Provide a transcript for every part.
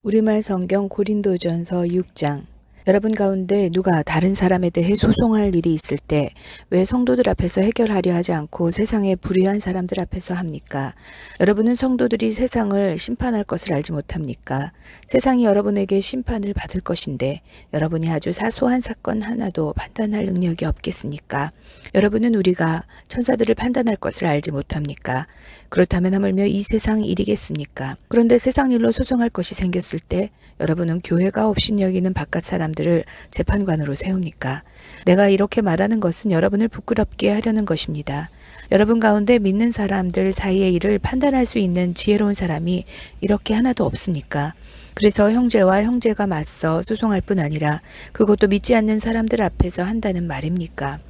우리말 성경 고린도전서 6장. 여러분 가운데 누가 다른 사람에 대해 소송할 일이 있을 때 왜 성도들 앞에서 해결하려 하지 않고 세상의 불의한 사람들 앞에서 합니까? 여러분은 성도들이 세상을 심판할 것을 알지 못합니까? 세상이 여러분에게 심판을 받을 것인데 여러분이 아주 사소한 사건 하나도 판단할 능력이 없겠습니까? 여러분은 우리가 천사들을 판단할 것을 알지 못합니까? 그렇다면 하물며 이 세상 일이겠습니까? 그런데 세상 일로 소송할 것이 생겼을 때 여러분은 교회가 업신여기는 바깥 사람들을 재판관으로 세웁니까? 내가 이렇게 말하는 것은 여러분을 부끄럽게 하려는 것입니다. 여러분 가운데 믿는 사람들 사이의 일을 판단할 수 있는 지혜로운 사람이 이렇게 하나도 없습니까? 그래서 형제와 형제가 맞서 소송할 뿐 아니라 그것도 믿지 않는 사람들 앞에서 한다는 말입니까?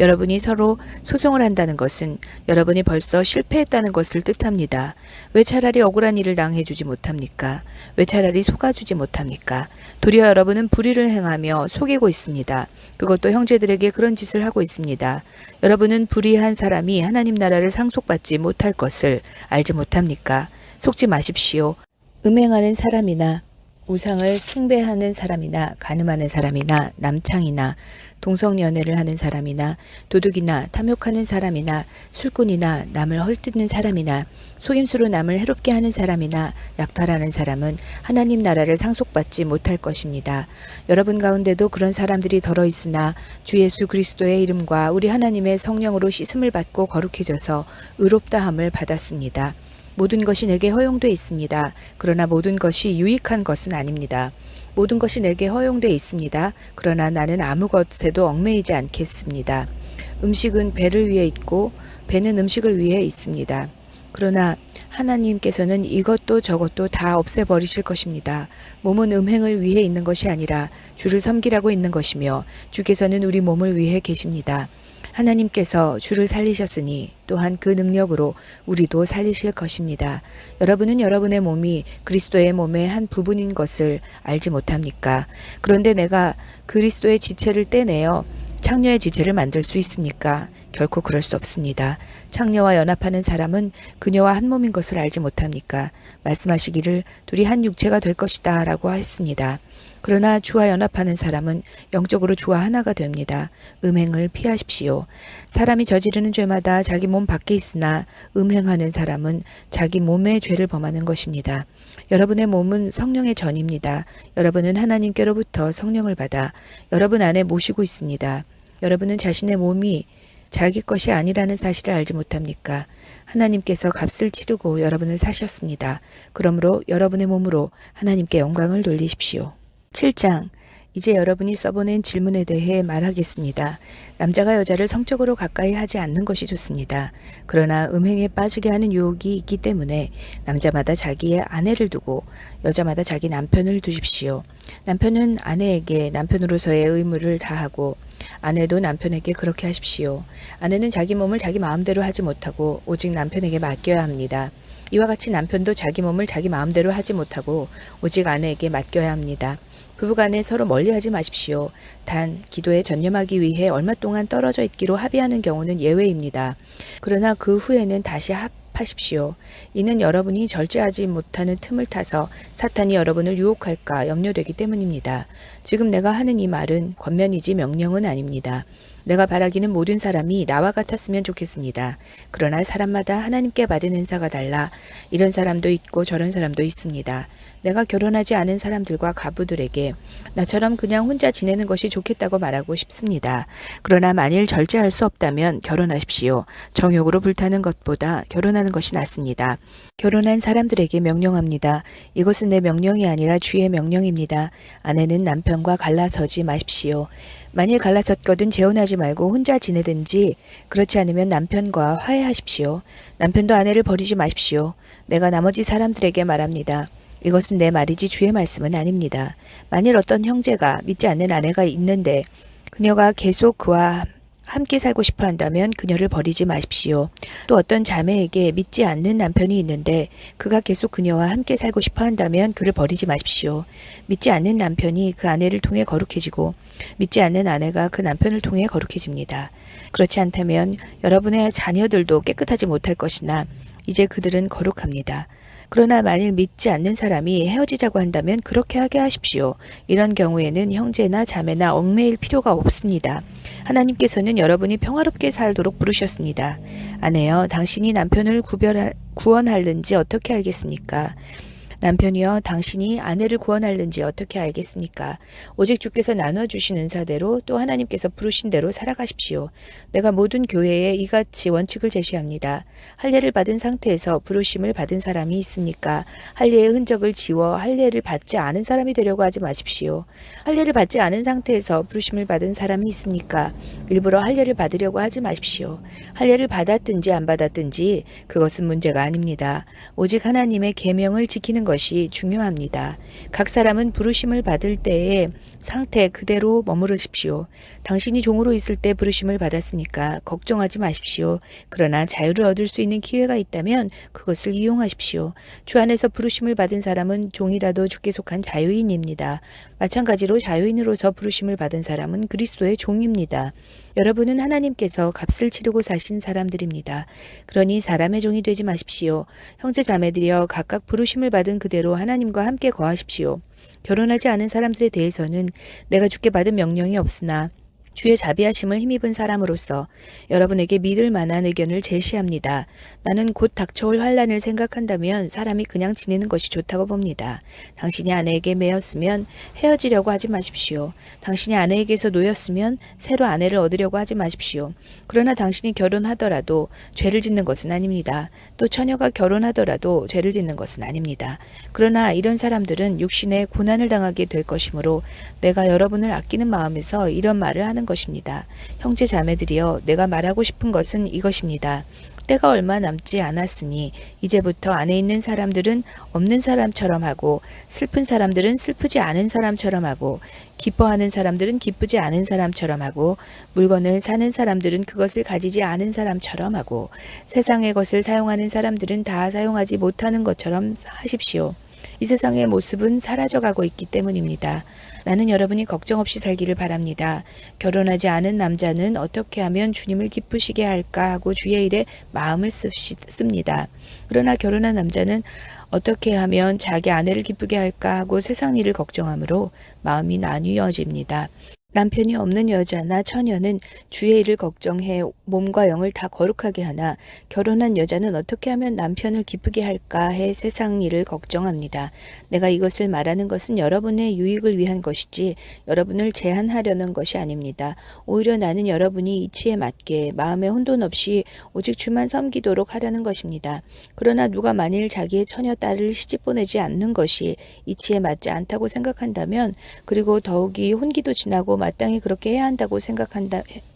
여러분이 서로 소송을 한다는 것은 여러분이 벌써 실패했다는 것을 뜻합니다. 왜 차라리 억울한 일을 당해주지 못합니까? 왜 차라리 속아주지 못합니까? 도리어 여러분은 불의를 행하며 속이고 있습니다. 그것도 형제들에게 그런 짓을 하고 있습니다. 여러분은 불의한 사람이 하나님 나라를 상속받지 못할 것을 알지 못합니까? 속지 마십시오. 음행하는 사람이나 우상을 숭배하는 사람이나 간음하는 사람이나 남창이나 동성연애를 하는 사람이나 도둑이나 탐욕하는 사람이나 술꾼이나 남을 헐뜯는 사람이나 속임수로 남을 해롭게 하는 사람이나 약탈하는 사람은 하나님 나라를 상속받지 못할 것입니다. 여러분 가운데도 그런 사람들이 덜어 있으나 주 예수 그리스도의 이름과 우리 하나님의 성령으로 씻음을 받고 거룩해져서 의롭다함을 받았습니다. 모든 것이 내게 허용돼 있습니다. 그러나 모든 것이 유익한 것은 아닙니다. 모든 것이 내게 허용돼 있습니다. 그러나 나는 아무 것에도 얽매이지 않겠습니다. 음식은 배를 위해 있고 배는 음식을 위해 있습니다. 그러나 하나님께서는 이것도 저것도 다 없애버리실 것입니다. 몸은 음행을 위해 있는 것이 아니라 주를 섬기라고 있는 것이며 주께서는 우리 몸을 위해 계십니다. 하나님께서 주를 살리셨으니 또한 그 능력으로 우리도 살리실 것입니다. 여러분은 여러분의 몸이 그리스도의 몸의 한 부분인 것을 알지 못합니까? 그런데 내가 그리스도의 지체를 떼내어 창녀의 지체를 만들 수 있습니까? 결코 그럴 수 없습니다. 창녀와 연합하는 사람은 그녀와 한 몸인 것을 알지 못합니까? 말씀하시기를 둘이 한 육체가 될 것이다 라고 했습니다. 그러나 주와 연합하는 사람은 영적으로 주와 하나가 됩니다. 음행을 피하십시오. 사람이 저지르는 죄마다 자기 몸 밖에 있으나 음행하는 사람은 자기 몸의 죄를 범하는 것입니다. 여러분의 몸은 성령의 전입니다. 여러분은 하나님께로부터 성령을 받아 여러분 안에 모시고 있습니다. 여러분은 자신의 몸이 자기 것이 아니라는 사실을 알지 못합니까? 하나님께서 값을 치르고 여러분을 사셨습니다. 그러므로 여러분의 몸으로 하나님께 영광을 돌리십시오. 7장. 이제 여러분이 써보낸 질문에 대해 말하겠습니다. 남자가 여자를 성적으로 가까이 하지 않는 것이 좋습니다. 그러나 음행에 빠지게 하는 유혹이 있기 때문에 남자마다 자기의 아내를 두고 여자마다 자기 남편을 두십시오. 남편은 아내에게 남편으로서의 의무를 다하고 아내도 남편에게 그렇게 하십시오. 아내는 자기 몸을 자기 마음대로 하지 못하고 오직 남편에게 맡겨야 합니다. 이와 같이 남편도 자기 몸을 자기 마음대로 하지 못하고 오직 아내에게 맡겨야 합니다. 부부간에 서로 멀리하지 마십시오. 단 기도에 전념하기 위해 얼마 동안 떨어져 있기로 합의하는 경우는 예외입니다. 그러나 그 후에는 다시 합하십시오. 이는 여러분이 절제하지 못하는 틈을 타서 사탄이 여러분을 유혹할까 염려되기 때문입니다. 지금 내가 하는 이 말은 권면이지 명령은 아닙니다. 내가 바라기는 모든 사람이 나와 같았으면 좋겠습니다. 그러나 사람마다 하나님께 받은 은사가 달라 이런 사람도 있고 저런 사람도 있습니다. 내가 결혼하지 않은 사람들과 가부들에게 나처럼 그냥 혼자 지내는 것이 좋겠다고 말하고 싶습니다. 그러나 만일 절제할 수 없다면 결혼하십시오. 정욕으로 불타는 것보다 결혼하는 것이 낫습니다. 결혼한 사람들에게 명령합니다. 이것은 내 명령이 아니라 주의 명령입니다. 아내는 남편과 갈라서지 마십시오. 만일 갈라섰거든 재혼하지 말고 혼자 지내든지 그렇지 않으면 남편과 화해하십시오. 남편도 아내를 버리지 마십시오. 내가 나머지 사람들에게 말합니다. 이것은 내 말이지 주의 말씀은 아닙니다. 만일 어떤 형제가 믿지 않는 아내가 있는데 그녀가 계속 그와 함께 살고 싶어 한다면 그녀를 버리지 마십시오. 또 어떤 자매에게 믿지 않는 남편이 있는데 그가 계속 그녀와 함께 살고 싶어 한다면 그를 버리지 마십시오. 믿지 않는 남편이 그 아내를 통해 거룩해지고 믿지 않는 아내가 그 남편을 통해 거룩해집니다. 그렇지 않다면 여러분의 자녀들도 깨끗하지 못할 것이나 이제 그들은 거룩합니다. 그러나 만일 믿지 않는 사람이 헤어지자고 한다면 그렇게 하게 하십시오. 이런 경우에는 형제나 자매나 얽매일 필요가 없습니다. 하나님께서는 여러분이 평화롭게 살도록 부르셨습니다. 아내여, 당신이 남편을 구원하는지 어떻게 알겠습니까? 남편이여, 당신이 아내를 구원하는지 어떻게 알겠습니까? 오직 주께서 나눠주신 은사대로 또 하나님께서 부르신 대로 살아가십시오. 내가 모든 교회에 이같이 원칙을 제시합니다. 할례를 받은 상태에서 부르심을 받은 사람이 있습니까? 할례의 흔적을 지워 할례를 받지 않은 사람이 되려고 하지 마십시오. 할례를 받지 않은 상태에서 부르심을 받은 사람이 있습니까? 일부러 할례를 받으려고 하지 마십시오. 할례를 받았든지 안 받았든지 그것은 문제가 아닙니다. 오직 하나님의 계명을 지키는 것이 중요합니다. 각 사람은 부르심을 받을 때의 상태 그대로 머무르십시오. 당신이 종으로 있을 때 부르심을 받았으니까 걱정하지 마십시오. 그러나 자유를 얻을 수 있는 기회가 있다면 그것을 이용하십시오. 주 안에서 부르심을 받은 사람은 종이라도 주께 속한 자유인입니다. 마찬가지로 자유인으로서 부르심을 받은 사람은 그리스도의 종입니다. 여러분은 하나님께서 값을 치르고 사신 사람들입니다. 그러니 사람의 종이 되지 마십시오. 형제 자매들이여, 각각 부르심을 받은 그대로 하나님과 함께 거하십시오. 결혼하지 않은 사람들에 대해서는 내가 주께 받은 명령이 없으나 주의 자비하심을 힘입은 사람으로서 여러분에게 믿을 만한 의견을 제시합니다. 나는 곧 닥쳐올 환란을 생각한다면 사람이 그냥 지내는 것이 좋다고 봅니다. 당신이 아내에게 매였으면 헤어지려고 하지 마십시오. 당신이 아내에게서 놓였으면 새로 아내를 얻으려고 하지 마십시오. 그러나 당신이 결혼하더라도 죄를 짓는 것은 아닙니다. 또 처녀가 결혼하더라도 죄를 짓는 것은 아닙니다. 그러나 이런 사람들은 육신의 고난을 당하게 될 것이므로 내가 여러분을 아끼는 마음에서 이런 말을 하는 것입니다. 형제 자매들이여, 내가 말하고 싶은 것은 이것입니다. 때가 얼마 남지 않았으니 이제부터 안에 있는 사람들은 없는 사람처럼 하고, 슬픈 사람들은 슬프지 않은 사람처럼 하고, 기뻐하는 사람들은 기쁘지 않은 사람처럼 하고, 물건을 사는 사람들은 그것을 가지지 않은 사람처럼 하고, 세상의 것을 사용하는 사람들은 다 사용하지 못하는 것처럼 하십시오. 이 세상의 모습은 사라져가고 있기 때문입니다. 나는 여러분이 걱정 없이 살기를 바랍니다. 결혼하지 않은 남자는 어떻게 하면 주님을 기쁘시게 할까 하고 주의 일에 마음을 씁니다. 그러나 결혼한 남자는 어떻게 하면 자기 아내를 기쁘게 할까 하고 세상 일을 걱정하므로 마음이 나뉘어집니다. 남편이 없는 여자나 처녀는 주의 일을 걱정해 몸과 영을 다 거룩하게 하나, 결혼한 여자는 어떻게 하면 남편을 기쁘게 할까 해 세상 일을 걱정합니다. 내가 이것을 말하는 것은 여러분의 유익을 위한 것이지 여러분을 제한하려는 것이 아닙니다. 오히려 나는 여러분이 이치에 맞게 마음에 혼돈 없이 오직 주만 섬기도록 하려는 것입니다. 그러나 누가 만일 자기의 처녀 딸을 시집 보내지 않는 것이 이치에 맞지 않다고 생각한다면, 그리고 더욱이 혼기도 지나고 마땅히 그렇게 해야 한다고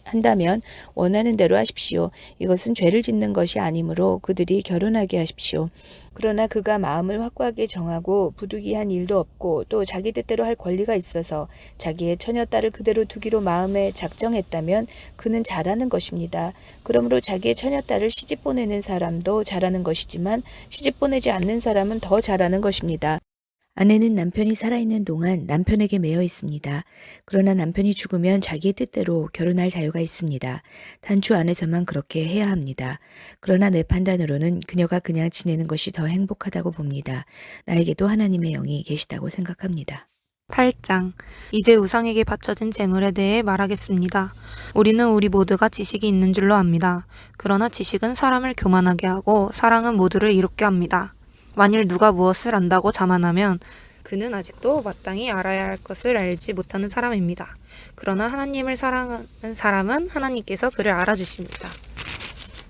한다면 원하는 대로 하십시오. 이것은 죄를 짓는 것이 아니므로 그들이 결혼하게 하십시오. 그러나 그가 마음을 확고하게 정하고 부득이한 일도 없고 또 자기 뜻대로 할 권리가 있어서 자기의 처녀딸을 그대로 두기로 마음에 작정했다면 그는 잘하는 것입니다. 그러므로 자기의 처녀딸을 시집 보내는 사람도 잘하는 것이지만 시집 보내지 않는 사람은 더 잘하는 것입니다. 아내는 남편이 살아있는 동안 남편에게 매여 있습니다. 그러나 남편이 죽으면 자기의 뜻대로 결혼할 자유가 있습니다. 단주 안에서만 그렇게 해야 합니다. 그러나 내 판단으로는 그녀가 그냥 지내는 것이 더 행복하다고 봅니다. 나에게도 하나님의 영이 계시다고 생각합니다. 8장. 이제 우상에게 바쳐진 재물에 대해 말하겠습니다. 우리는 우리 모두가 지식이 있는 줄로 압니다. 그러나 지식은 사람을 교만하게 하고 사랑은 모두를 이롭게 합니다. 만일 누가 무엇을 안다고 자만하면 그는 아직도 마땅히 알아야 할 것을 알지 못하는 사람입니다. 그러나 하나님을 사랑하는 사람은 하나님께서 그를 알아주십니다.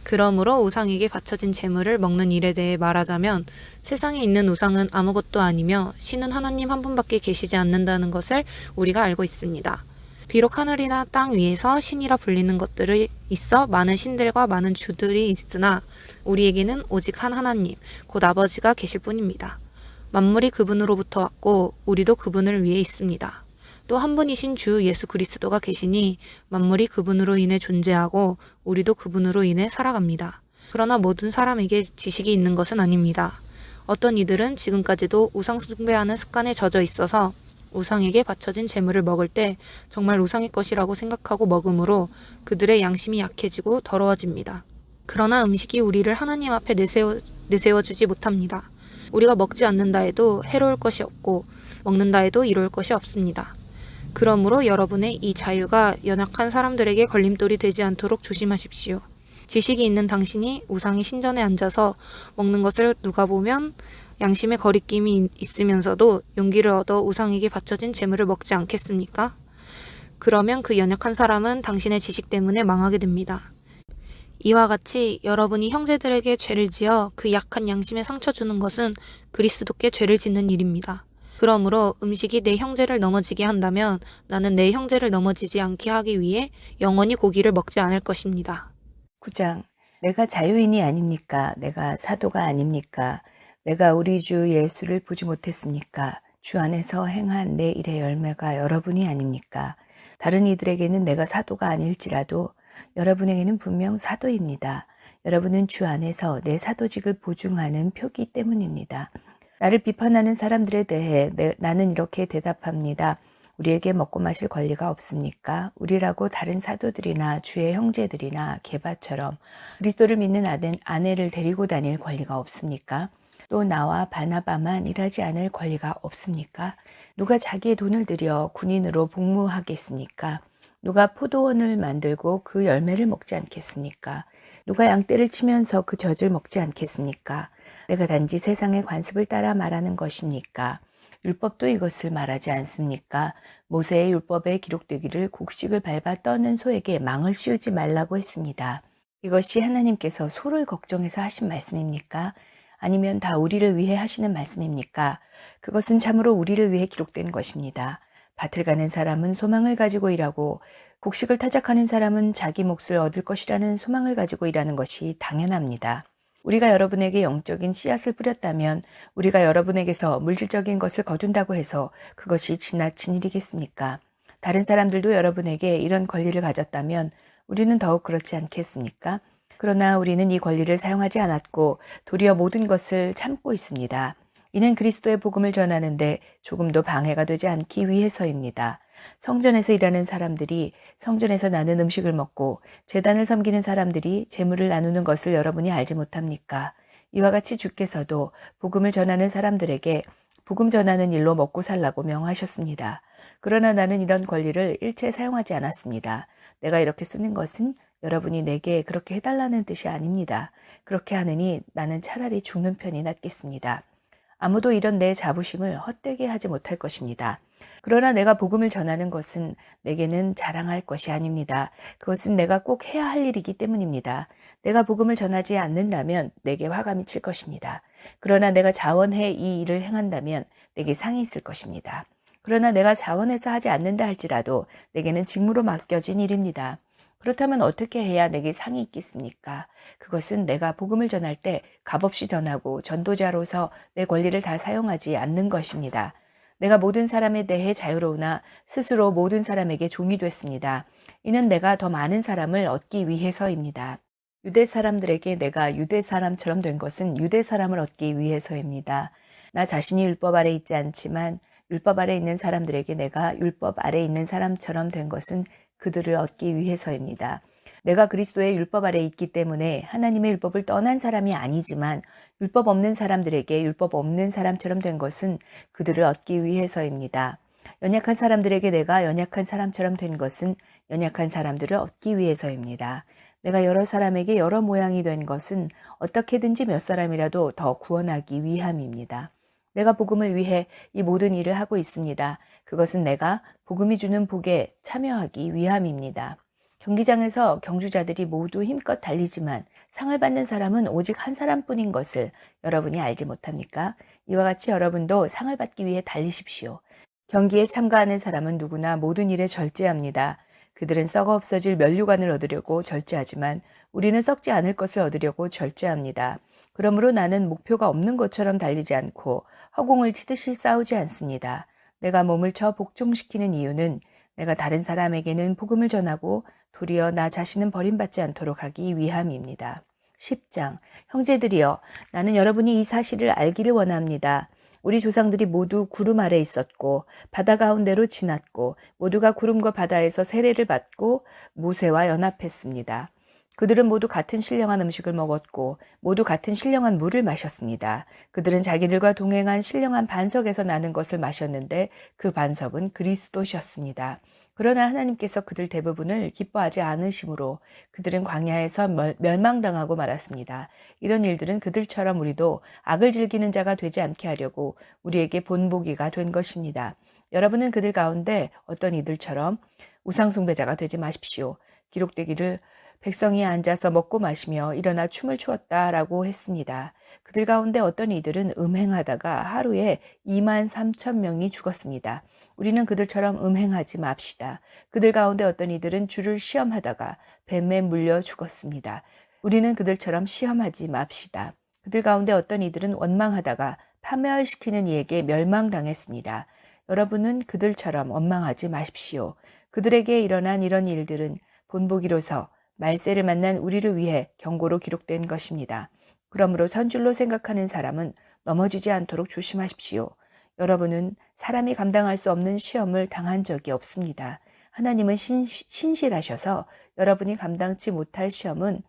그러므로 우상에게 바쳐진 재물을 먹는 일에 대해 말하자면 세상에 있는 우상은 아무것도 아니며 신은 하나님 한 분밖에 계시지 않는다는 것을 우리가 알고 있습니다. 비록 하늘이나 땅 위에서 신이라 불리는 것들이 있어 많은 신들과 많은 주들이 있으나 우리에게는 오직 한 하나님, 곧 아버지가 계실 뿐입니다. 만물이 그분으로부터 왔고 우리도 그분을 위해 있습니다. 또 한 분이신 주 예수 그리스도가 계시니 만물이 그분으로 인해 존재하고 우리도 그분으로 인해 살아갑니다. 그러나 모든 사람에게 지식이 있는 것은 아닙니다. 어떤 이들은 지금까지도 우상 숭배하는 습관에 젖어 있어서 우상에게 바쳐진 재물을 먹을 때 정말 우상의 것이라고 생각하고 먹으므로 그들의 양심이 약해지고 더러워집니다. 그러나 음식이 우리를 하나님 앞에 내세워주지 못합니다. 우리가 먹지 않는다 해도 해로울 것이 없고 먹는다 해도 이로울 것이 없습니다. 그러므로 여러분의 이 자유가 연약한 사람들에게 걸림돌이 되지 않도록 조심하십시오. 지식이 있는 당신이 우상의 신전에 앉아서 먹는 것을 누가 보면 양심의 거리낌이 있으면서도 용기를 얻어 우상에게 바쳐진 재물을 먹지 않겠습니까? 그러면 그 연약한 사람은 당신의 지식 때문에 망하게 됩니다. 이와 같이 여러분이 형제들에게 죄를 지어 그 약한 양심에 상처 주는 것은 그리스도께 죄를 짓는 일입니다. 그러므로 음식이 내 형제를 넘어지게 한다면 나는 내 형제를 넘어지지 않게 하기 위해 영원히 고기를 먹지 않을 것입니다. 9장. 내가 자유인이 아닙니까? 내가 사도가 아닙니까? 내가 우리 주 예수를 보지 못했습니까? 주 안에서 행한 내 일의 열매가 여러분이 아닙니까? 다른 이들에게는 내가 사도가 아닐지라도 여러분에게는 분명 사도입니다. 여러분은 주 안에서 내 사도직을 보증하는 표기 때문입니다. 나를 비판하는 사람들에 대해 나는 이렇게 대답합니다. 우리에게 먹고 마실 권리가 없습니까? 우리라고 다른 사도들이나 주의 형제들이나 게바처럼 그리스도를 믿는 아내를 데리고 다닐 권리가 없습니까? 또 나와 바나바만 일하지 않을 권리가 없습니까? 누가 자기의 돈을 들여 군인으로 복무하겠습니까? 누가 포도원을 만들고 그 열매를 먹지 않겠습니까? 누가 양떼를 치면서 그 젖을 먹지 않겠습니까? 내가 단지 세상의 관습을 따라 말하는 것입니까? 율법도 이것을 말하지 않습니까? 모세의 율법에 기록되기를 곡식을 밟아 떠는 소에게 망을 씌우지 말라고 했습니다. 이것이 하나님께서 소를 걱정해서 하신 말씀입니까? 아니면 다 우리를 위해 하시는 말씀입니까? 그것은 참으로 우리를 위해 기록된 것입니다. 밭을 가는 사람은 소망을 가지고 일하고 곡식을 타작하는 사람은 자기 몫을 얻을 것이라는 소망을 가지고 일하는 것이 당연합니다. 우리가 여러분에게 영적인 씨앗을 뿌렸다면 우리가 여러분에게서 물질적인 것을 거둔다고 해서 그것이 지나친 일이겠습니까? 다른 사람들도 여러분에게 이런 권리를 가졌다면 우리는 더욱 그렇지 않겠습니까? 그러나 우리는 이 권리를 사용하지 않았고 도리어 모든 것을 참고 있습니다. 이는 그리스도의 복음을 전하는데 조금도 방해가 되지 않기 위해서입니다. 성전에서 일하는 사람들이 성전에서 나는 음식을 먹고 제단을 섬기는 사람들이 재물을 나누는 것을 여러분이 알지 못합니까? 이와 같이 주께서도 복음을 전하는 사람들에게 복음 전하는 일로 먹고 살라고 명하셨습니다. 그러나 나는 이런 권리를 일체 사용하지 않았습니다. 내가 이렇게 쓰는 것은 여러분이 내게 그렇게 해달라는 뜻이 아닙니다. 그렇게 하느니 나는 차라리 죽는 편이 낫겠습니다. 아무도 이런 내 자부심을 헛되게 하지 못할 것입니다. 그러나 내가 복음을 전하는 것은 내게는 자랑할 것이 아닙니다. 그것은 내가 꼭 해야 할 일이기 때문입니다. 내가 복음을 전하지 않는다면 내게 화가 미칠 것입니다. 그러나 내가 자원해 이 일을 행한다면 내게 상이 있을 것입니다. 그러나 내가 자원해서 하지 않는다 할지라도 내게는 직무로 맡겨진 일입니다. 그렇다면 어떻게 해야 내게 상이 있겠습니까? 그것은 내가 복음을 전할 때 값없이 전하고 전도자로서 내 권리를 다 사용하지 않는 것입니다. 내가 모든 사람에 대해 자유로우나 스스로 모든 사람에게 종이 됐습니다. 이는 내가 더 많은 사람을 얻기 위해서입니다. 유대 사람들에게 내가 유대 사람처럼 된 것은 유대 사람을 얻기 위해서입니다. 나 자신이 율법 아래 있지 않지만 율법 아래 있는 사람들에게 내가 율법 아래 있는 사람처럼 된 것은 그들을 얻기 위해서입니다. 내가 그리스도의 율법 아래 있기 때문에 하나님의 율법을 떠난 사람이 아니지만 율법 없는 사람들에게 율법 없는 사람처럼 된 것은 그들을 얻기 위해서입니다. 연약한 사람들에게 내가 연약한 사람처럼 된 것은 연약한 사람들을 얻기 위해서입니다. 내가 여러 사람에게 여러 모양이 된 것은 어떻게든지 몇 사람이라도 더 구원하기 위함입니다. 내가 복음을 위해 이 모든 일을 하고 있습니다. 그것은 내가 복음이 주는 복에 참여하기 위함입니다. 경기장에서 경주자들이 모두 힘껏 달리지만 상을 받는 사람은 오직 한 사람뿐인 것을 여러분이 알지 못합니까? 이와 같이 여러분도 상을 받기 위해 달리십시오. 경기에 참가하는 사람은 누구나 모든 일에 절제합니다. 그들은 썩어 없어질 면류관을 얻으려고 절제하지만 우리는 썩지 않을 것을 얻으려고 절제합니다. 그러므로 나는 목표가 없는 것처럼 달리지 않고 허공을 치듯이 싸우지 않습니다. 내가 몸을 쳐 복종시키는 이유는 내가 다른 사람에게는 복음을 전하고 도리어 나 자신은 버림받지 않도록 하기 위함입니다. 10장. 형제들이여, 나는 여러분이 이 사실을 알기를 원합니다. 우리 조상들이 모두 구름 아래 있었고 바다 가운데로 지났고 모두가 구름과 바다에서 세례를 받고 모세와 연합했습니다. 그들은 모두 같은 신령한 음식을 먹었고 모두 같은 신령한 물을 마셨습니다. 그들은 자기들과 동행한 신령한 반석에서 나는 것을 마셨는데 그 반석은 그리스도셨습니다. 그러나 하나님께서 그들 대부분을 기뻐하지 않으심으로 그들은 광야에서 멸망당하고 말았습니다. 이런 일들은 그들처럼 우리도 악을 즐기는 자가 되지 않게 하려고 우리에게 본보기가 된 것입니다. 여러분은 그들 가운데 어떤 이들처럼 우상숭배자가 되지 마십시오. 기록되기를 백성이 앉아서 먹고 마시며 일어나 춤을 추었다라고 했습니다. 그들 가운데 어떤 이들은 음행하다가 하루에 23,000명이 죽었습니다. 우리는 그들처럼 음행하지 맙시다. 그들 가운데 어떤 이들은 주를 시험하다가 뱀에 물려 죽었습니다. 우리는 그들처럼 시험하지 맙시다. 그들 가운데 어떤 이들은 원망하다가 파멸시키는 이에게 멸망당했습니다. 여러분은 그들처럼 원망하지 마십시오. 그들에게 일어난 이런 일들은 본보기로서 말세를 만난 우리를 위해 경고로 기록된 것입니다. 그러므로 선줄로 생각하는 사람은 넘어지지 않도록 조심하십시오. 여러분은 사람이 감당할 수 없는 시험을 당한 적이 없습니다. 하나님은 신실하셔서 여러분이 감당치 못할 시험은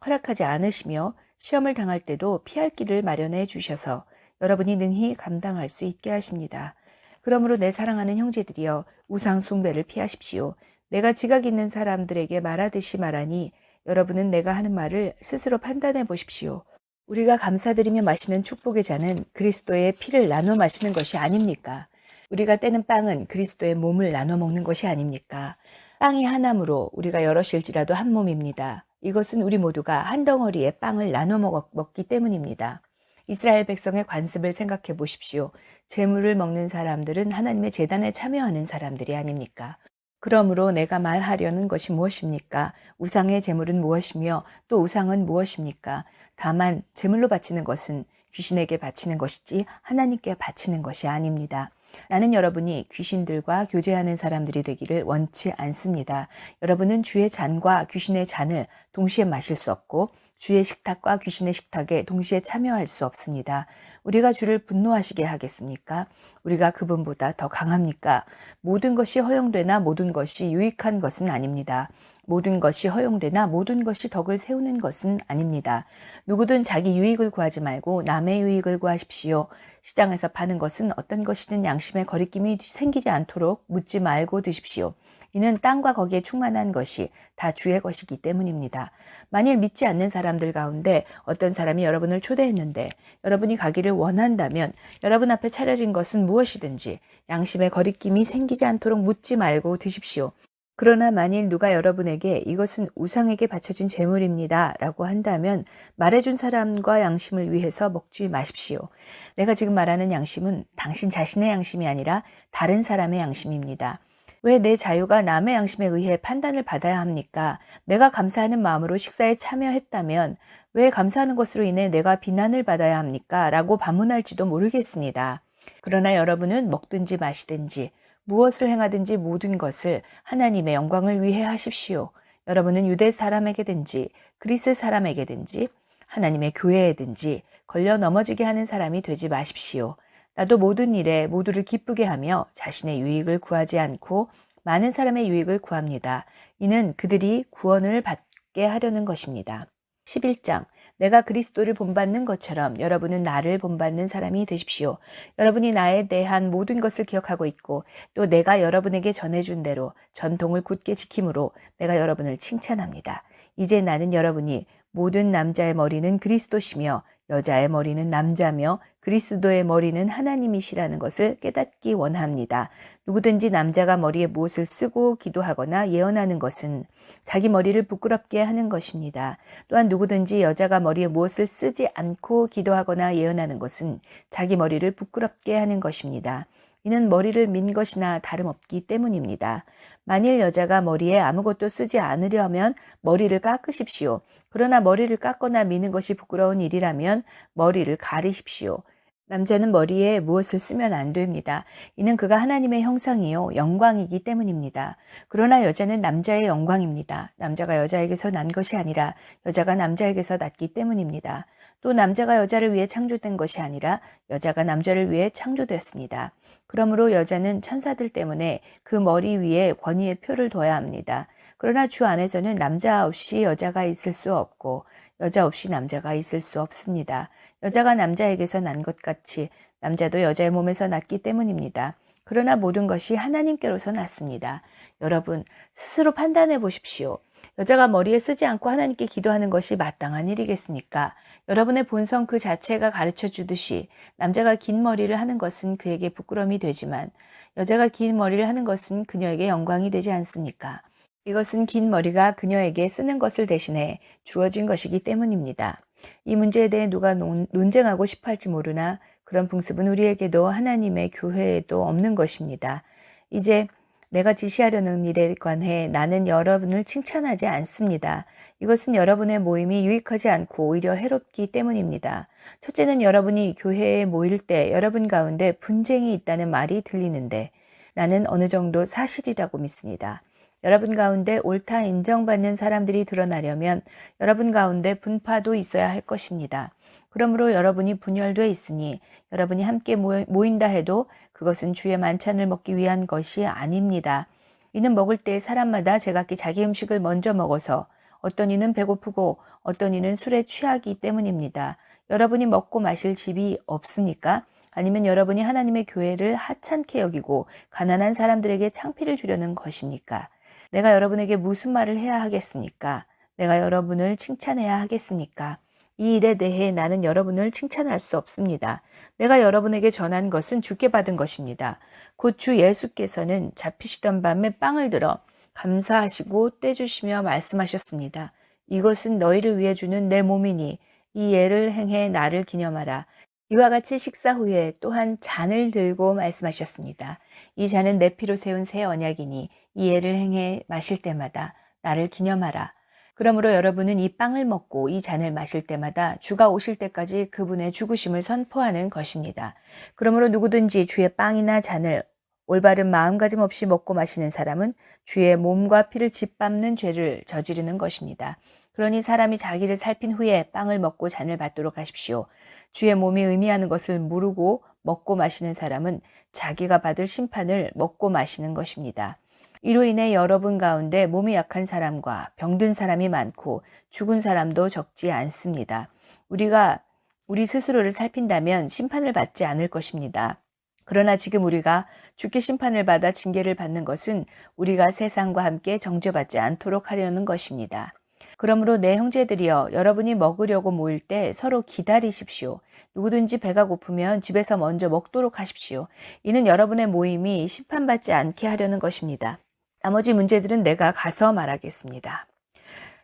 허락하지 않으시며 시험을 당할 때도 피할 길을 마련해 주셔서 여러분이 능히 감당할 수 있게 하십니다. 그러므로 내 사랑하는 형제들이여 우상 숭배를 피하십시오. 내가 지각 있는 사람들에게 말하듯이 말하니 여러분은 내가 하는 말을 스스로 판단해 보십시오. 우리가 감사드리며 마시는 축복의 잔은 그리스도의 피를 나눠 마시는 것이 아닙니까? 우리가 떼는 빵은 그리스도의 몸을 나눠 먹는 것이 아닙니까? 빵이 하나므로 우리가 여럿일지라도 한 몸입니다. 이것은 우리 모두가 한 덩어리의 빵을 나눠 먹기 때문입니다. 이스라엘 백성의 관습을 생각해 보십시오. 제물을 먹는 사람들은 하나님의 제단에 참여하는 사람들이 아닙니까? 그러므로 내가 말하려는 것이 무엇입니까? 우상의 제물은 무엇이며 또 우상은 무엇입니까? 다만 제물로 바치는 것은 귀신에게 바치는 것이지 하나님께 바치는 것이 아닙니다. 나는 여러분이 귀신들과 교제하는 사람들이 되기를 원치 않습니다. 여러분은 주의 잔과 귀신의 잔을 동시에 마실 수 없고 주의 식탁과 귀신의 식탁에 동시에 참여할 수 없습니다. 우리가 주를 분노하시게 하겠습니까? 우리가 그분보다 더 강합니까? 모든 것이 허용되나 모든 것이 유익한 것은 아닙니다. 모든 것이 허용되나 모든 것이 덕을 세우는 것은 아닙니다. 누구든 자기 유익을 구하지 말고 남의 유익을 구하십시오. 시장에서 파는 것은 어떤 것이든 양심에 거리낌이 생기지 않도록 묻지 말고 드십시오. 이는 땅과 거기에 충만한 것이 다 주의 것이기 때문입니다. 만일 믿지 않는 사람들 가운데 어떤 사람이 여러분을 초대했는데 여러분이 가기를 원한다면 여러분 앞에 차려진 것은 무엇이든지 양심에 거리낌이 생기지 않도록 묻지 말고 드십시오. 그러나 만일 누가 여러분에게 이것은 우상에게 바쳐진 제물입니다 라고 한다면 말해준 사람과 양심을 위해서 먹지 마십시오. 내가 지금 말하는 양심은 당신 자신의 양심이 아니라 다른 사람의 양심입니다. 왜 내 자유가 남의 양심에 의해 판단을 받아야 합니까? 내가 감사하는 마음으로 식사에 참여했다면 왜 감사하는 것으로 인해 내가 비난을 받아야 합니까? 라고 반문할지도 모르겠습니다. 그러나 여러분은 먹든지 마시든지 무엇을 행하든지 모든 것을 하나님의 영광을 위해 하십시오. 여러분은 유대 사람에게든지 그리스 사람에게든지 하나님의 교회에든지 걸려 넘어지게 하는 사람이 되지 마십시오. 나도 모든 일에 모두를 기쁘게 하며 자신의 유익을 구하지 않고 많은 사람의 유익을 구합니다. 이는 그들이 구원을 받게 하려는 것입니다. 11장 내가 그리스도를 본받는 것처럼 여러분은 나를 본받는 사람이 되십시오. 여러분이 나에 대한 모든 것을 기억하고 있고 또 내가 여러분에게 전해준 대로 전통을 굳게 지킴으로 내가 여러분을 칭찬합니다. 이제 나는 여러분이 모든 남자의 머리는 그리스도시며 여자의 머리는 남자며 그리스도의 머리는 하나님이시라는 것을 깨닫기 원합니다. 누구든지 남자가 머리에 무엇을 쓰고 기도하거나 예언하는 것은 자기 머리를 부끄럽게 하는 것입니다. 또한 누구든지 여자가 머리에 무엇을 쓰지 않고 기도하거나 예언하는 것은 자기 머리를 부끄럽게 하는 것입니다. 이는 머리를 민 것이나 다름없기 때문입니다. 만일 여자가 머리에 아무것도 쓰지 않으려면 머리를 깎으십시오. 그러나 머리를 깎거나 미는 것이 부끄러운 일이라면 머리를 가리십시오. 남자는 머리에 무엇을 쓰면 안 됩니다. 이는 그가 하나님의 형상이요 영광이기 때문입니다. 그러나 여자는 남자의 영광입니다. 남자가 여자에게서 난 것이 아니라 여자가 남자에게서 났기 때문입니다. 또 남자가 여자를 위해 창조된 것이 아니라 여자가 남자를 위해 창조되었습니다. 그러므로 여자는 천사들 때문에 그 머리 위에 권위의 표를 둬야 합니다. 그러나 주 안에서는 남자 없이 여자가 있을 수 없고 여자 없이 남자가 있을 수 없습니다. 여자가 남자에게서 난 것 같이 남자도 여자의 몸에서 났기 때문입니다. 그러나 모든 것이 하나님께로서 났습니다. 여러분, 스스로 판단해 보십시오. 여자가 머리에 쓰지 않고 하나님께 기도하는 것이 마땅한 일이겠습니까? 여러분의 본성 그 자체가 가르쳐 주듯이 남자가 긴 머리를 하는 것은 그에게 부끄러움이 되지만 여자가 긴 머리를 하는 것은 그녀에게 영광이 되지 않습니까? 이것은 긴 머리가 그녀에게 쓰는 것을 대신해 주어진 것이기 때문입니다. 이 문제에 대해 누가 논쟁하고 싶어 할지 모르나 그런 풍습은 우리에게도 하나님의 교회에도 없는 것입니다. 이제 내가 지시하려는 일에 관해 나는 여러분을 칭찬하지 않습니다. 이것은 여러분의 모임이 유익하지 않고 오히려 해롭기 때문입니다. 첫째는 여러분이 교회에 모일 때 여러분 가운데 분쟁이 있다는 말이 들리는데 나는 어느 정도 사실이라고 믿습니다. 여러분 가운데 옳다 인정받는 사람들이 드러나려면 여러분 가운데 분파도 있어야 할 것입니다. 그러므로 여러분이 분열돼 있으니 여러분이 함께 모인다 해도 그것은 주의 만찬을 먹기 위한 것이 아닙니다. 이는 먹을 때 사람마다 제각기 자기 음식을 먼저 먹어서 어떤 이는 배고프고 어떤 이는 술에 취하기 때문입니다. 여러분이 먹고 마실 집이 없습니까? 아니면 여러분이 하나님의 교회를 하찮게 여기고 가난한 사람들에게 창피를 주려는 것입니까? 내가 여러분에게 무슨 말을 해야 하겠습니까? 내가 여러분을 칭찬해야 하겠습니까? 이 일에 대해 나는 여러분을 칭찬할 수 없습니다. 내가 여러분에게 전한 것은 주께 받은 것입니다. 곧 주 예수께서는 잡히시던 밤에 빵을 들어 감사하시고 떼주시며 말씀하셨습니다. 이것은 너희를 위해 주는 내 몸이니 이 예를 행해 나를 기념하라. 이와 같이 식사 후에 또한 잔을 들고 말씀하셨습니다. 이 잔은 내 피로 세운 새 언약이니 이 예를 행해 마실 때마다 나를 기념하라. 그러므로 여러분은 이 빵을 먹고 이 잔을 마실 때마다 주가 오실 때까지 그분의 죽으심을 선포하는 것입니다. 그러므로 누구든지 주의 빵이나 잔을 올바른 마음가짐 없이 먹고 마시는 사람은 주의 몸과 피를 짓밟는 죄를 저지르는 것입니다. 그러니 사람이 자기를 살핀 후에 빵을 먹고 잔을 받도록 하십시오. 주의 몸이 의미하는 것을 모르고 먹고 마시는 사람은 자기가 받을 심판을 먹고 마시는 것입니다. 이로 인해 여러분 가운데 몸이 약한 사람과 병든 사람이 많고 죽은 사람도 적지 않습니다. 우리가 우리 스스로를 살핀다면 심판을 받지 않을 것입니다. 그러나 지금 우리가 주께 심판을 받아 징계를 받는 것은 우리가 세상과 함께 정죄받지 않도록 하려는 것입니다. 그러므로 내 형제들이여 여러분이 먹으려고 모일 때 서로 기다리십시오. 누구든지 배가 고프면 집에서 먼저 먹도록 하십시오. 이는 여러분의 모임이 심판받지 않게 하려는 것입니다. 나머지 문제들은 내가 가서 말하겠습니다.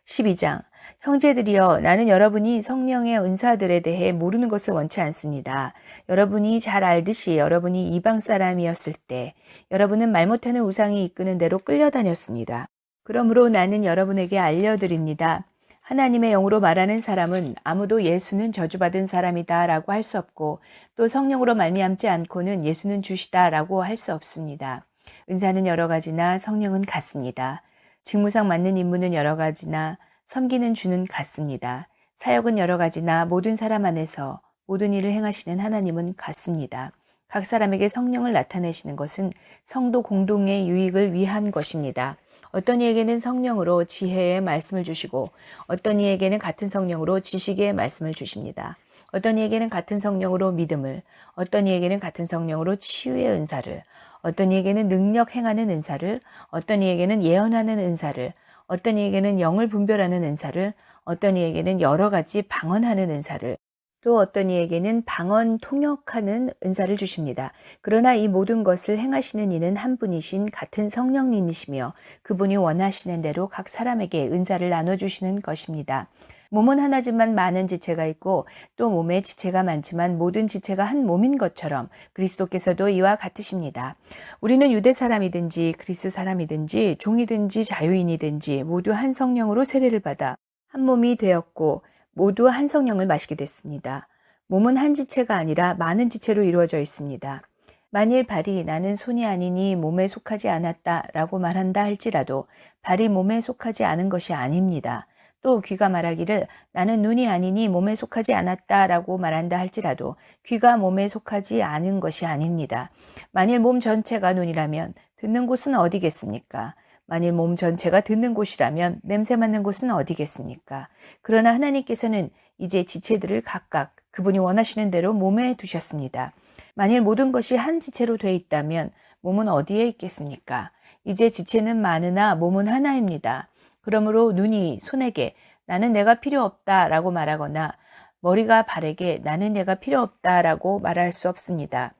12장 형제들이여 나는 여러분이 성령의 은사들에 대해 모르는 것을 원치 않습니다. 여러분이 잘 알듯이 여러분이 이방 사람이었을 때 여러분은 말 못하는 우상이 이끄는 대로 끌려다녔습니다. 그러므로 나는 여러분에게 알려드립니다. 하나님의 영으로 말하는 사람은 아무도 예수는 저주받은 사람이다 라고 할 수 없고 또 성령으로 말미암지 않고는 예수는 주시다 라고 할 수 없습니다. 은사는 여러 가지나 성령은 같습니다. 직무상 맞는 임무는 여러 가지나 섬기는 주는 같습니다. 사역은 여러 가지나 모든 사람 안에서 모든 일을 행하시는 하나님은 같습니다. 각 사람에게 성령을 나타내시는 것은 성도 공동의 유익을 위한 것입니다. 어떤 이에게는 성령으로 지혜의 말씀을 주시고 어떤 이에게는 같은 성령으로 지식의 말씀을 주십니다. 어떤 이에게는 같은 성령으로 믿음을, 어떤 이에게는 같은 성령으로 치유의 은사를, 어떤 이에게는 능력 행하는 은사를, 어떤 이에게는 예언하는 은사를, 어떤 이에게는 영을 분별하는 은사를, 어떤 이에게는 여러 가지 방언하는 은사를, 또 어떤 이에게는 방언 통역하는 은사를 주십니다. 그러나 이 모든 것을 행하시는 이는 한 분이신 같은 성령님이시며 그분이 원하시는 대로 각 사람에게 은사를 나눠주시는 것입니다. 몸은 하나지만 많은 지체가 있고 또 몸에 지체가 많지만 모든 지체가 한 몸인 것처럼 그리스도께서도 이와 같으십니다. 우리는 유대 사람이든지 그리스 사람이든지 종이든지 자유인이든지 모두 한 성령으로 세례를 받아 한 몸이 되었고 모두 한 성령을 마시게 됐습니다. 몸은 한 지체가 아니라 많은 지체로 이루어져 있습니다. 만일 발이 나는 손이 아니니 몸에 속하지 않았다 라고 말한다 할지라도 발이 몸에 속하지 않은 것이 아닙니다. 또 귀가 말하기를 나는 눈이 아니니 몸에 속하지 않았다라고 말한다 할지라도 귀가 몸에 속하지 않은 것이 아닙니다. 만일 몸 전체가 눈이라면 듣는 곳은 어디겠습니까? 만일 몸 전체가 듣는 곳이라면 냄새 맡는 곳은 어디겠습니까? 그러나 하나님께서는 이제 지체들을 각각 그분이 원하시는 대로 몸에 두셨습니다. 만일 모든 것이 한 지체로 돼 있다면 몸은 어디에 있겠습니까? 이제 지체는 많으나 몸은 하나입니다. 그러므로 눈이 손에게 나는 내가 필요 없다라고 말하거나 머리가 발에게 나는 내가 필요 없다라고 말할 수 없습니다.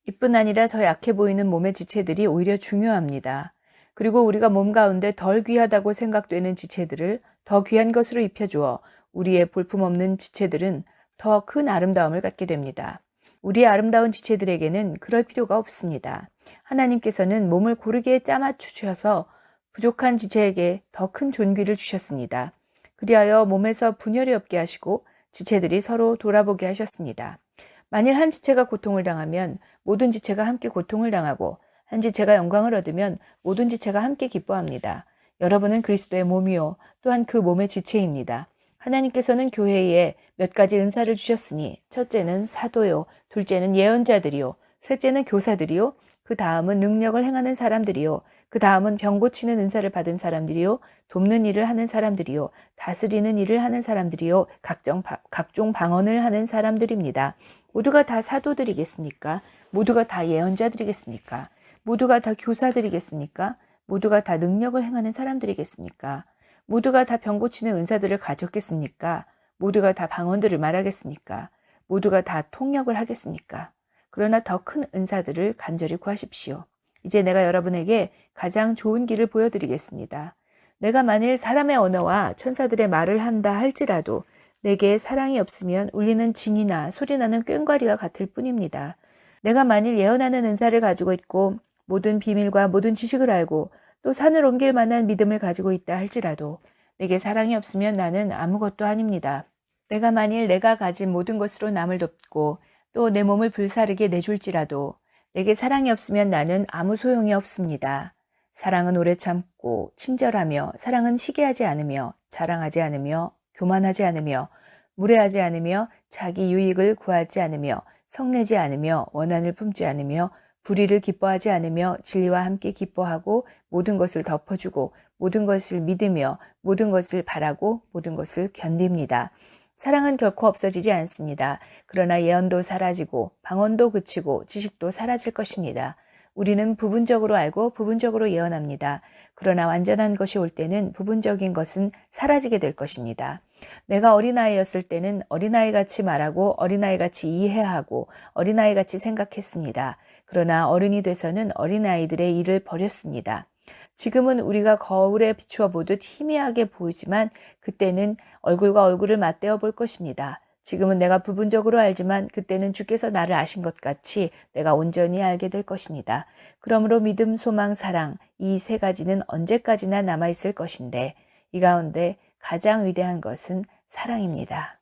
이뿐 아니라 더 약해 보이는 몸의 지체들이 오히려 중요합니다. 그리고 우리가 몸 가운데 덜 귀하다고 생각되는 지체들을 더 귀한 것으로 입혀주어 우리의 볼품없는 지체들은 더 큰 아름다움을 갖게 됩니다. 우리의 아름다운 지체들에게는 그럴 필요가 없습니다. 하나님께서는 몸을 고르게 짜맞추셔서 부족한 지체에게 더 큰 존귀를 주셨습니다. 그리하여 몸에서 분열이 없게 하시고 지체들이 서로 돌아보게 하셨습니다. 만일 한 지체가 고통을 당하면 모든 지체가 함께 고통을 당하고 한 지체가 영광을 얻으면 모든 지체가 함께 기뻐합니다. 여러분은 그리스도의 몸이요 또한 그 몸의 지체입니다. 하나님께서는 교회에 몇 가지 은사를 주셨으니 첫째는 사도요, 둘째는 예언자들이요, 셋째는 교사들이요, 그 다음은 능력을 행하는 사람들이요, 그 다음은 병 고치는 은사를 받은 사람들이요, 돕는 일을 하는 사람들이요, 다스리는 일을 하는 사람들이요, 각종 방언을 하는 사람들입니다. 모두가 다 사도들이겠습니까? 모두가 다 예언자들이겠습니까? 모두가 다 교사들이겠습니까? 모두가 다 능력을 행하는 사람들이겠습니까? 모두가 다 병 고치는 은사들을 가졌겠습니까? 모두가 다 방언들을 말하겠습니까? 모두가 다 통역을 하겠습니까? 그러나 더 큰 은사들을 간절히 구하십시오. 이제 내가 여러분에게 가장 좋은 길을 보여드리겠습니다. 내가 만일 사람의 언어와 천사들의 말을 한다 할지라도 내게 사랑이 없으면 울리는 징이나 소리나는 꽹과리와 같을 뿐입니다. 내가 만일 예언하는 은사를 가지고 있고 모든 비밀과 모든 지식을 알고 또 산을 옮길 만한 믿음을 가지고 있다 할지라도 내게 사랑이 없으면 나는 아무것도 아닙니다. 내가 만일 내가 가진 모든 것으로 남을 돕고 또 내 몸을 불사르게 내줄지라도 내게 사랑이 없으면 나는 아무 소용이 없습니다. 사랑은 오래 참고 친절하며 사랑은 시기하지 않으며 자랑하지 않으며 교만하지 않으며 무례하지 않으며 자기 유익을 구하지 않으며 성내지 않으며 원한을 품지 않으며 불의를 기뻐하지 않으며 진리와 함께 기뻐하고 모든 것을 덮어주고 모든 것을 믿으며 모든 것을 바라고 모든 것을 견딥니다. 사랑은 결코 없어지지 않습니다. 그러나 예언도 사라지고 방언도 그치고 지식도 사라질 것입니다. 우리는 부분적으로 알고 부분적으로 예언합니다. 그러나 완전한 것이 올 때는 부분적인 것은 사라지게 될 것입니다. 내가 어린아이였을 때는 어린아이같이 말하고 어린아이같이 이해하고 어린아이같이 생각했습니다. 그러나 어른이 돼서는 어린아이들의 일을 버렸습니다. 지금은 우리가 거울에 비추어 보듯 희미하게 보이지만 그때는 얼굴과 얼굴을 맞대어 볼 것입니다. 지금은 내가 부분적으로 알지만 그때는 주께서 나를 아신 것 같이 내가 온전히 알게 될 것입니다. 그러므로 믿음, 소망, 사랑 이 세 가지는 언제까지나 남아있을 것인데 이 가운데 가장 위대한 것은 사랑입니다.